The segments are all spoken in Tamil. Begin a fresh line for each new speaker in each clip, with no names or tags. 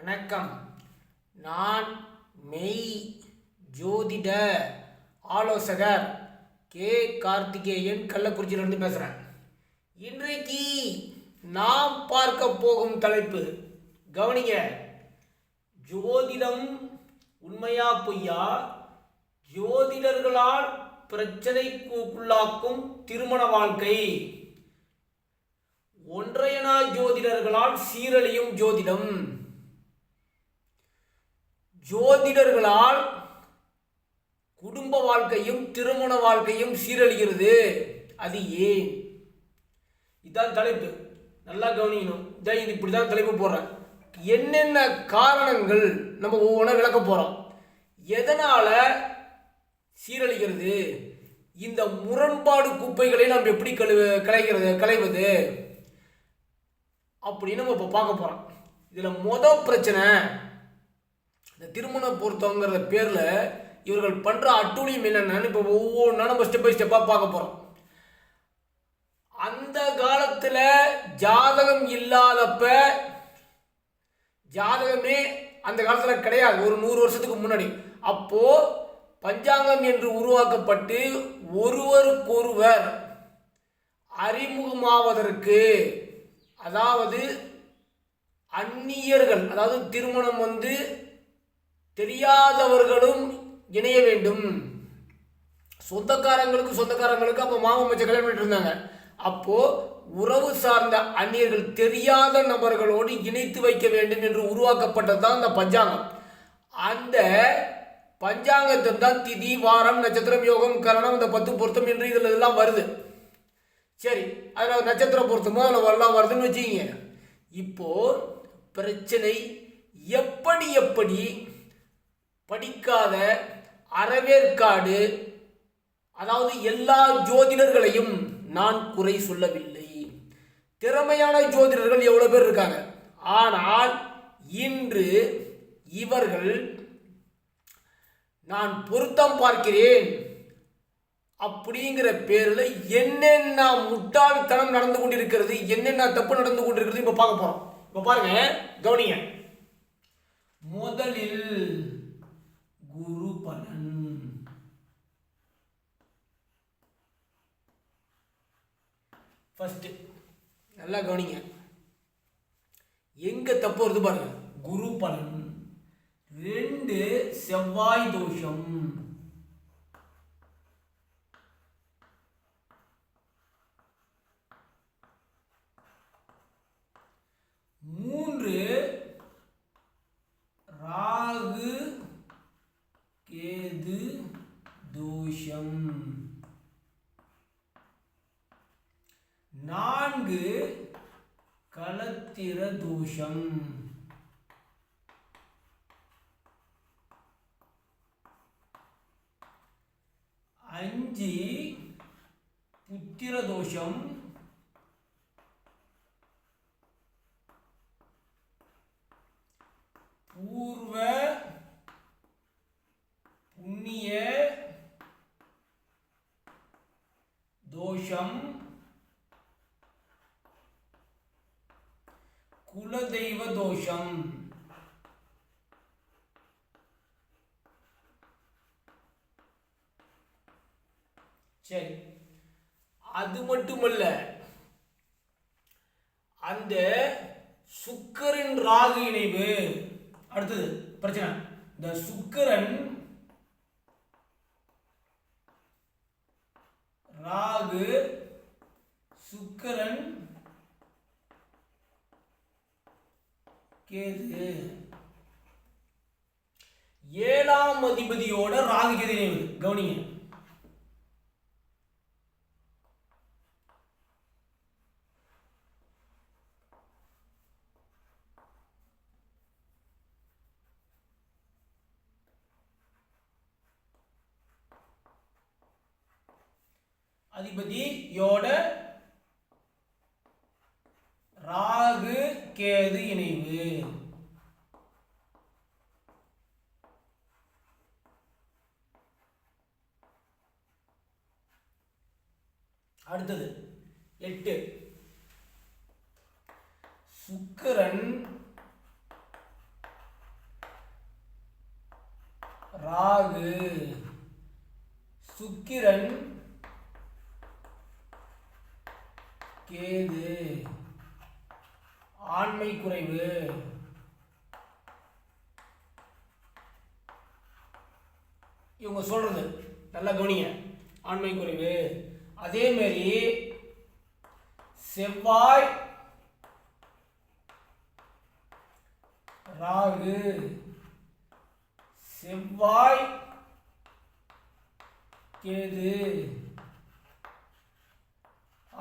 வணக்கம். நான் மெய் ஜோதிட ஆலோசகர் கே கார்த்திகேயன் கள்ளக்குறிச்சியிலிருந்து பேசுகிறேன். இன்றைக்கு நாம் பார்க்க போகும் தலைப்பு கவனிங்க. ஜோதிடம் உண்மையா பொய்யா, ஜோதிடர்களால் பிரச்சனைக்குள்ளாக்கும் திருமண வாழ்க்கை, ஒன்றையனா ஜோதிடர்களால் சீரழியும் ஜோதிடம், ஜோதிடர்களால் குடும்ப வாழ்க்கையும் திருமண வாழ்க்கையும் சீரழிகிறது. அது ஏன்? இதுதான் தலைப்பு. நல்லா கவனிக்கணும். இது இப்படிதான் தலைப்பு போடுறேன். என்னென்ன காரணங்கள் நம்ம ஒவ்வொன்றா விளக்க போறோம். எதனால சீரழிகிறது, இந்த முரண்பாடு குப்பைகளை நாம் எப்படி களைவது அப்படின்னு நம்ம இப்போ பார்க்க போறோம். இதுல முதல் பிரச்சனை, இந்த திருமண பொருத்தங்கிற பேர்ல இவர்கள் பண்ற அட்டூழியம் என்னன்னு இப்போ ஒவ்வொன்றா நம்ம ஸ்டெப் பை ஸ்டெப்பா பார்க்க போறோம். அந்த காலத்துல ஜாதகம் இல்லாதப்ப, ஜாதகமே அந்த காலத்துல கிடையாது, ஒரு 100 வருஷத்துக்கு முன்னாடி. அப்போ பஞ்சாங்கம் என்று உருவாக்கப்பட்டு ஒருவருக்கொருவர் அறிமுகமாவதற்கு, அதாவது அந்நியர்கள், அதாவது திருமணம் தெரியாதவர்களும் இணைய வேண்டும். சொந்தக்காரங்களுக்கு அப்போ மாமன் மச்ச கல்யாணம் பண்ணிட்டு இருந்தாங்க. அப்போ உறவு சார்ந்த அந்நியர்கள், தெரியாத நபர்களோடு இணைத்து வைக்க வேண்டும் என்று உருவாக்கப்பட்டதுதான் அந்த பஞ்சாங்கம். அந்த பஞ்சாங்கத்தை தான் திதி, வாரம், நட்சத்திரம், யோகம், கரணம், இந்த 10 பொருத்தம் என்று இதில் எல்லாம் வருது. சரி, அதில் நட்சத்திர பொருத்தமோ அதில் வரலாம் வருதுன்னு வச்சுக்கிங்க. இப்போ பிரச்சனை, எப்படி படிக்காத அறவேற்காடு, அதாவது எல்லா ஜோதிடர்களையும் நான் குறை சொல்லவில்லை, திறமையான ஜோதிடர்கள் எவ்வளவு பேர் இருக்காங்க. ஆனால் இன்று இவர்கள் நான் பொருத்தம் பார்க்கிறேன் அப்படிங்கிற பேரில் என்னென்ன முட்டாள்தனம் நடந்து கொண்டிருக்கிறது, என்னென்ன தப்பு நடந்து கொண்டிருக்கிறது இப்ப பார்க்க போறோம். இப்ப பாருங்க, கவனிங்க. முதலில் குரு பலன். ஃபர்ஸ்ட் நல்லா கவனிங்க, எங்க தப்பு வருது பாருங்க. குரு பலன். 2 செவ்வாய் தோஷம். 3 ராகு கேது தோஷம். 4 களத்திர தோஷம். 5 புத்திர தோஷம். 4 பூர்வ புண்ணிய தோஷம். குலதெய்வ தோஷம். சரி, அது மட்டுமல்ல, அந்த சுக்கிரன் ராகு இணைவு. அடுத்தது பிரச்சனை, இந்த சுக்கிரன் ராகு, சுக்கிரன் கேது, 7ஆம் அதிபதியோட ராகு கேது இணைவு. கவனிங்க. அதிபதியோட ராகு கேது இணைவு. அடுத்தது 8 சுக்கிரன் ராகு, சுக்கிரன், கேது, ஆண்மை குறைவு, இவங்க சொல்றது நல்லா கவனிங்க. ஆண்மை குறைவு. அதே மாதிரி செவ்வாய், ராகு, செவ்வாய், கேது,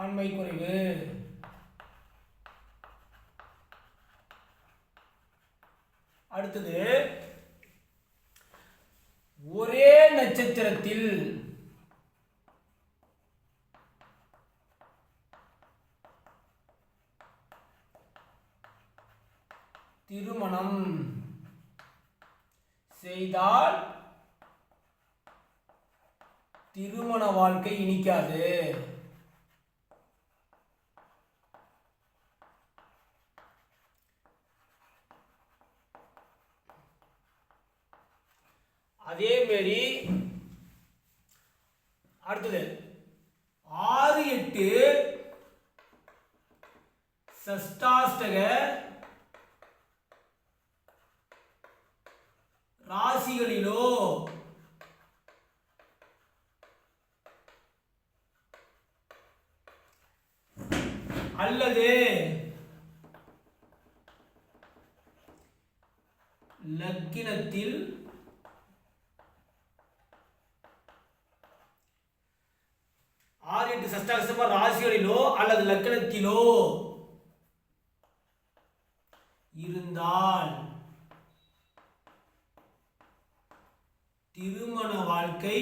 ஆண்மை குறைவு. அடுத்தது ஒரே நட்சத்திரத்தில் திருமணம் செய்தால் திருமண வாழ்க்கை இனிக்காது. அதே மாதிரி அடுத்தது 6, 8 சஷ்டாஷ்டக ராசிகளிலோ அல்லது லக்கினத்தில் 6, 8 சஷ்டாஷ்டக ராசிகளிலோ அல்லது லக்கினத்திலோ இருந்தால் திருமண வாழ்க்கை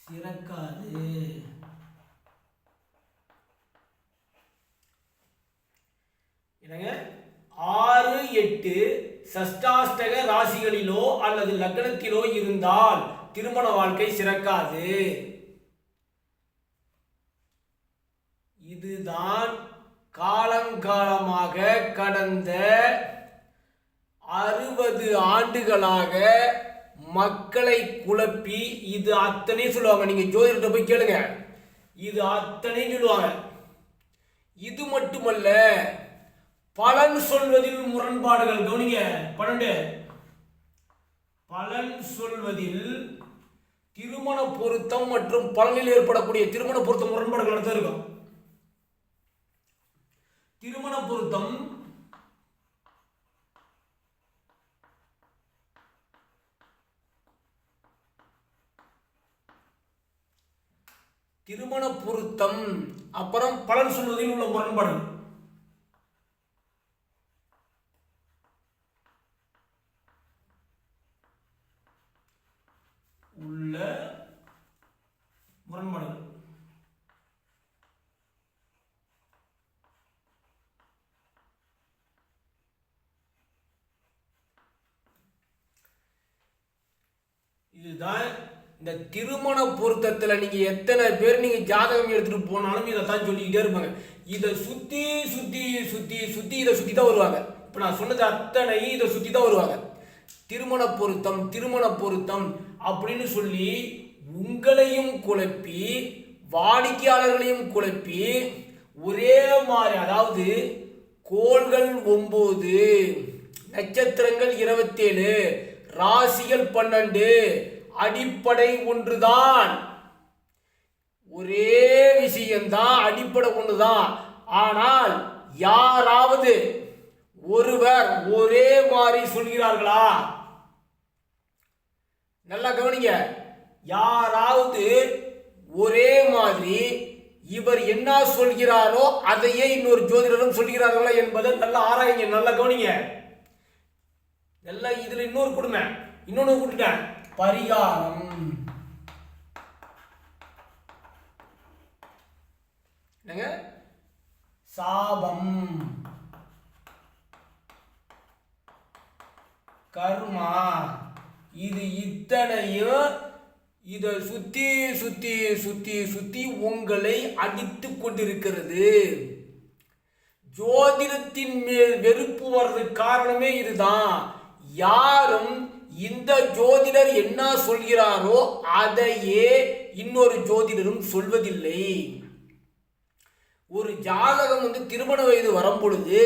சிறக்காது. என்னங்க 6, 8 சஷ்டாஷ்டக ராசிகளிலோ அல்லது லக்னத்திலோ இருந்தால் திருமண வாழ்க்கை சிறக்காது. இதுதான் காலங்காலமாக கடந்த 60 ஆண்டுகளாக மக்களை குழப்பி இது அத்தனை சொல்லுவாங்க. நீங்க ஜோதிடத்தை போய் கேளுங்க, இது அத்தனை சொல்லுவாங்க. இது மட்டுமல்ல, பலன் சொல்வதில் முரண்பாடுகள். கவனிங்க 12 பலன் சொல்வதில் திருமண பொருத்தம் மற்றும் பலனில் ஏற்படக்கூடிய திருமண பொருத்தம் முரண்பாடுகள் நடத்த இருக்கும். திருமண பொருத்தம் திருமண பொருத்தம் அப்புறம் பலன் சொல்வதில் உள்ள முரண்பாடு. உள்ள முரண்பாடுகள். இதுதான் இந்த திருமண பொருத்தத்தில் நீங்க எத்தனை பேர் நீங்க ஜாதகம் எடுத்துட்டு போனாலும் இதைத்தான் சொல்லிக்கிட்டே இருப்பாங்க. இதை சுத்தி சுத்தி சுத்தி சுத்தி இதை சுத்தி தான் வருவாங்க. இப்ப நான் சொன்னது அத்தனை இதை சுத்தி தான் வருவாங்க. திருமண பொருத்தம் திருமண பொருத்தம் அப்படின்னு சொல்லி உங்களையும் குழப்பி வாடிக்கையாளர்களையும் குழப்பி ஒரே மாதிரி, அதாவது கோள்கள் 9, நட்சத்திரங்கள் 27, ராசிகள் 12, அடிப்படை ஒன்றுதான், ஒரே விஷயம்தான், அடிப்படை ஒன்றுதான். ஆனால் யாராவது ஒருவர் ஒரே மாதிரி சொல்கிறார்களா? நல்லா கவனிங்க. யாராவது ஒரே மாதிரி இவர் என்ன சொல்கிறாரோ அதையே இன்னொரு ஜோதிடரும் சொல்கிறார்களா என்பதை நல்லா ஆராயுங்க. நல்லா கவனிங்க. நல்லா இதுல இன்னொரு கொடுமை, இன்னொன்னு விட்டுட்டேன். பரிகாரம் என்னங்க? சாபம், கர்மா, இது இத்தனையும் இதை சுத்தி சுத்தி சுத்தி சுத்தி உங்களை அடித்து கொண்டிருக்கிறது. ஜோதிடத்தின் மேல் வெறுப்பு வர்றதுக்கு காரணமே இதுதான். யாரும் இந்த ஜோதிடர் என்ன சொல்கிறாரோ அதையே இன்னொரு ஜோதிடரும் சொல்வதில்லை. ஒரு ஜாதகம் திருமண வயது வரும் பொழுது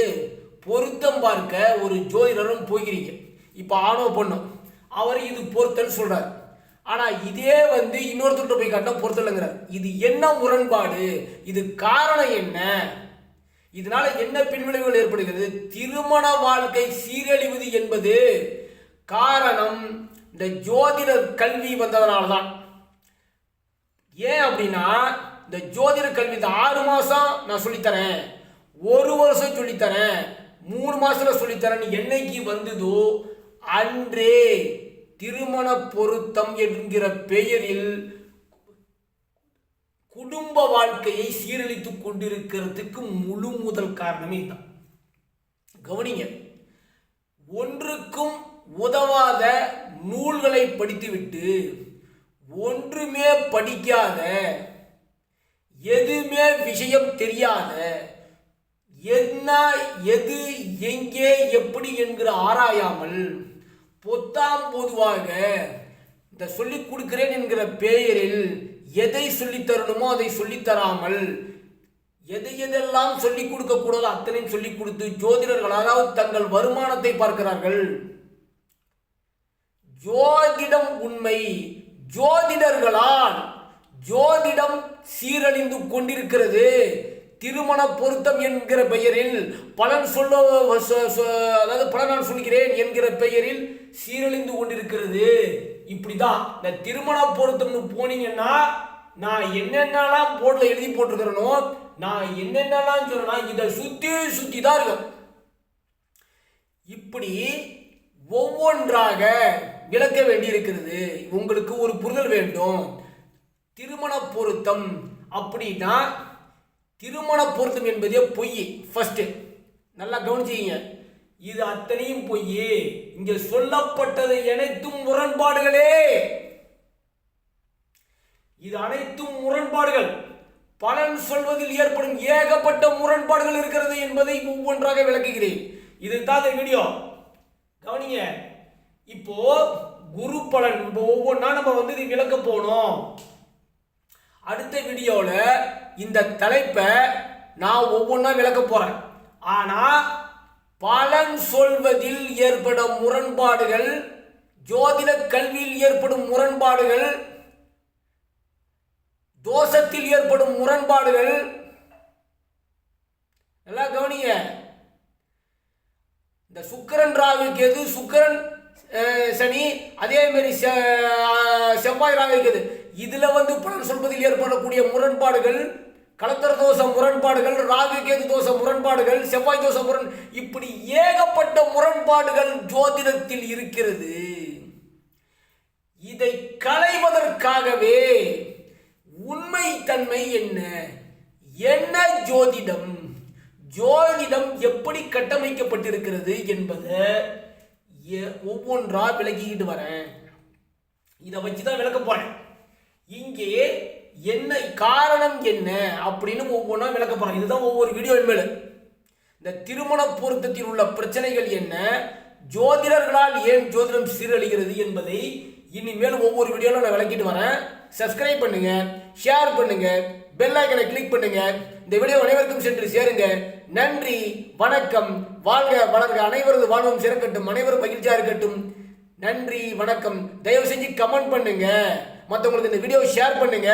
பொருத்தம் பார்க்க ஒரு ஜோதிடரும் போகிறீங்க. இப்போ ஆணோ பொண்ணோ அவர் இது பொருத்தன்னு சொல்றாரு. ஆனா இதே இன்னொருத்தர் போய் காட்டினா பொருத்தலைங்கிறார். இது என்ன முரண்பாடு? இது காரணம் என்ன? இதனால என்ன பின்விளைவுகள் ஏற்படுகிறது? திருமண வாழ்க்கை சீரழிவது என்பது காரணம் இந்த ஜோதிட கல்வி வந்ததனால்தான். ஏன் அப்படின்னா, இந்த ஜோதிட கல்வி இந்த 6 மாசம் நான் சொல்லித்தரேன், 1 வருஷம் சொல்லித்தரேன், 3 மாசத்துல சொல்லித்தரேன் என்னைக்கு வந்ததோ அன்றே திருமண பொருத்தம் என்கிற பெயரில் குடும்ப வாழ்க்கையை சீரழித்துக் கொண்டிருக்கிறதுக்கு முழு முதல் காரணமே தான். கவனிங்க, ஒன்றுக்கும் உதவாத நூல்களை படித்துவிட்டு ஒன்றுமே படிக்காத, எதுவுமே விஷயம் தெரியாத, என்ன எது எங்கே எப்படி என்கிற ஆராயாமல் பொத்தாம் பொதுவாக இந்த சொல்லிக் கொடுக்கிறேன் என்கிற பெயரில் எதை சொல்லித் தரணுமோ அதை சொல்லித்தராமல், எதெல்லாம் சொல்லிக் கொடுக்க கூடாதோ அத்தனையும் சொல்லிக் கொடுத்து ஜோதிடர்கள் அதாவது தங்கள் வருமானத்தை பார்க்கிறார்கள். ஜோதிடம் உண்மை, ஜோதிடர்களால் ஜோதிடம் சீரழிந்து கொண்டிருக்கிறது. திருமண பொருத்தம் என்கிற பெயரில் பலன் அதாவது பலன் நான் சொல்கிறேன் என்கிற பெயரில் சீரழிந்து கொண்டிருக்கிறது. இப்படிதான் இந்த திருமண பொருத்தம்னு போனீங்கன்னா, நான் என்னென்னலாம் போர்டில் எழுதி போட்டிருக்கிறேனோ, நான் என்னென்னலாம் சொல்றேன்னா இதை சுத்தி தான் இருக்கும். இப்படி ஒவ்வொன்றாக விளக்க வேண்டி இருக்கிறது. உங்களுக்கு ஒரு புரிதல் வேண்டும். திருமண பொருத்தம் அப்படின்னா, திருமண பொருத்தம் என்பதே பொய். ஃபர்ஸ்ட் நல்லா கவனிச்சிங்க, இது அத்தனையும் பொய். இங்க சொல்லப்பட்டது அனைத்தும் முரண்பாடுகளே. இது அனைத்தும் முரண்பாடுகள். பலன் சொல்வதில் ஏற்படும் ஏகப்பட்ட முரண்பாடுகள் இருக்கிறது என்பதை ஒவ்வொன்றாக விளக்குகிறேன். இதுதான் இந்த வீடியோ. கவனிங்க, இப்போ குரு பலன் ஒவ்வொன்றா நம்ம இது விளக்க போனோம். அடுத்த வீடியோல இந்த தலைப்பை நான் ஒவ்வொன்றா விளக்க போறேன். ஆனா பலன் சொல்வதில் ஏற்படும் முரண்பாடுகள், ஜோதிட கல்வியில் ஏற்படும் முரண்பாடுகள், தோஷத்தில் ஏற்படும் முரண்பாடுகள் எல்லாம் கவனிங்க. இந்த சுக்கிரன் ராகு கேது, சுக்கிரன் சனி, அதே மாதிரி செவ்வாய் ராகு கேது, இதுல பலன் சொல்வதில் ஏற்படக்கூடிய முரண்பாடுகள், கலத்தர தோஷ முரண்பாடுகள், ராகு கேது தோஷ முரண்பாடுகள், செவ்வாய் தோஷ இப்படி ஏகப்பட்ட முரண்பாடுகள் ஜோதிடத்தில் இருக்கிறது. இதை களைவதற்காகவே உண்மை தன்மை என்ன, என்ன ஜோதிடம், ஜோதிடம் எப்படி கட்டமைக்கப்பட்டிருக்கிறது என்பதை ஒவ்வொன்றா விளக்கிக்கிட்டு வரேன். இதை வச்சுதான் விளக்க போறேன். இங்கே என்ன காரணம் என்ன அப்படின்னு ஒவ்வொன்றா விளக்க போறேன். இதுதான் ஒவ்வொரு வீடியோ மேல. இந்த திருமண பொருத்தத்தில் உள்ள பிரச்சனைகள் என்ன, ஜோதிடர்களால் ஏன் ஜோதிடம் சீரழிகிறது என்பதை இனிமேல் ஒவ்வொரு வீடியோல நான் விளக்கிட்டு வரேன். சப்ஸ்கிரைப் பண்ணுங்க, ஷேர் பண்ணுங்க, பெல் ஐக்கனை கிளிக் பண்ணுங்க. இந்த வீடியோ அனைவருக்கும் சென்று சேருங்க. நன்றி, வணக்கம், வாழ்க வளர்க, அனைவரது வாழ்வும் சிறக்கட்டும், அனைவரும் மகிழ்ச்சியா இருக்கட்டும். நன்றி, வணக்கம். தயவு செஞ்சு கமெண்ட் பண்ணுங்க, மற்றவங்களுக்கு இந்த வீடியோவை ஷேர் பண்ணுங்க.